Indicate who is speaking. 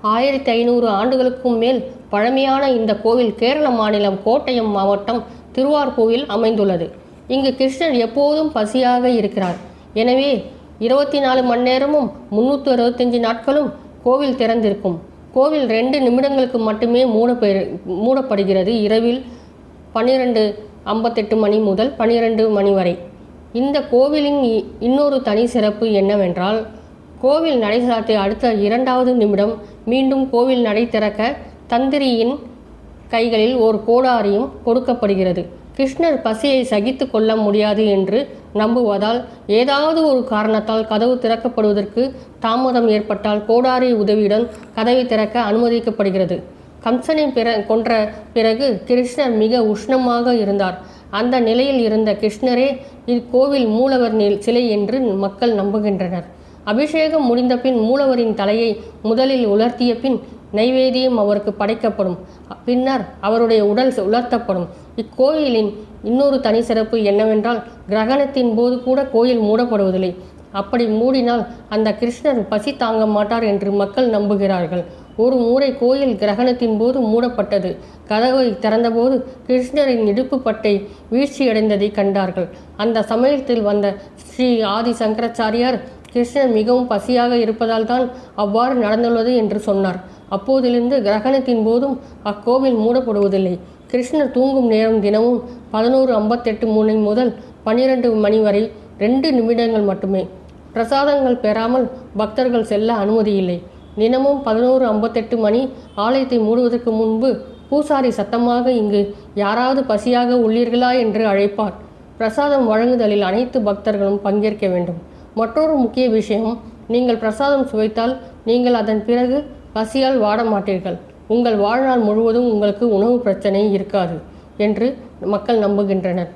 Speaker 1: 1500 ஆண்டுகளுக்கும் மேல் பழமையான இந்த கோவில் கேரள மாநிலம் கோட்டயம் மாவட்டம் திருவார்பூரில் அமைந்துள்ளது. இங்கு கிருஷ்ணர் எப்போதும் பசியாக இருக்கிறார். எனவே 24 மணி நேரமும் 365 நாட்களும் கோவில் திறந்திருக்கும். கோவில் 2 நிமிடங்களுக்கு மட்டுமே மூடப்படுகிறது. இரவில் 12:58 மணி முதல் 12 மணி வரை. இந்த கோவிலின் இன்னொரு தனி சிறப்பு என்னவென்றால், கோவில் நடை சாத்தி அடுத்த 2வது நிமிடம் மீண்டும் கோவில் நடை திறக்க தந்திரியின் கைகளில் ஒரு கோடாரியும் கொடுக்கப்படுகிறது. கிருஷ்ணர் பசியை சகித்து கொள்ள முடியாது என்று நம்புவதால் ஏதாவது ஒரு காரணத்தால் கதவு திறக்கப்படுவதற்கு தாமதம் ஏற்பட்டால் கோடாரி உதவியுடன் கதவை திறக்க அனுமதிக்கப்படுகிறது. கம்சனை கொன்ற பிறகு கிருஷ்ணர் மிக உஷ்ணமாக இருந்தார். அந்த நிலையில் இருந்த கிருஷ்ணரே இக்கோவில் மூலவர் சிலை என்று மக்கள் நம்புகின்றனர். அபிஷேகம் முடிந்த பின் மூலவரின் தலையை முதலில் உலர்த்திய பின் நைவேத்தியம் அவருக்கு படைக்கப்படும். பின்னர் அவருடைய உடல் உலர்த்தப்படும். இக்கோயிலின் இன்னொரு தனி சிறப்பு என்னவென்றால், கிரகணத்தின் போது கூட கோயில் மூடப்படுவதில்லை. அப்படி மூடினால் அந்த கிருஷ்ணர் பசி தாங்க மாட்டார் என்று மக்கள் நம்புகிறார்கள். ஒரு முறை கோயில் கிரகணத்தின் போது மூடப்பட்டது. கதவை திறந்தபோது கிருஷ்ணரின் இடுப்பு பட்டை வீழ்ச்சியடைந்ததை கண்டார்கள். அந்த சமயத்தில் வந்த ஸ்ரீ ஆதி சங்கராச்சாரியார் கிருஷ்ணர் மிகவும் பசியாக இருப்பதால் தான் அவ்வாறு நடந்துள்ளது என்று சொன்னார். அப்போதிலிருந்து கிரகணத்தின் போதும் அக்கோவில் மூடப்படுவதில்லை. கிருஷ்ணர் தூங்கும் நேரம் தினமும் 11:58 மணி முதல் 12 மணி வரை 2 நிமிடங்கள் மட்டுமே. பிரசாதங்கள் பெறாமல் பக்தர்கள் செல்ல அனுமதி இல்லை. தினமும் 11:58 மணி ஆலயத்தை மூடுவதற்கு முன்பு பூசாரி சத்தமாக இங்கு யாராவது பசியாக உள்ளீர்களா என்று அழைப்பார். பிரசாதம் வழங்குதலில் அனைத்து பக்தர்களும் பங்கேற்க வேண்டும். மற்றொரு முக்கிய விஷயம், நீங்கள் பிரசாதம் சுவைத்தால் நீங்கள் அதன் பிறகு பசியால் வாட மாட்டீர்கள். உங்கள் வாழ்நாள் முழுவதும் உங்களுக்கு உணவு பிரச்சனை இருக்காது என்று மக்கள் நம்புகின்றனர்.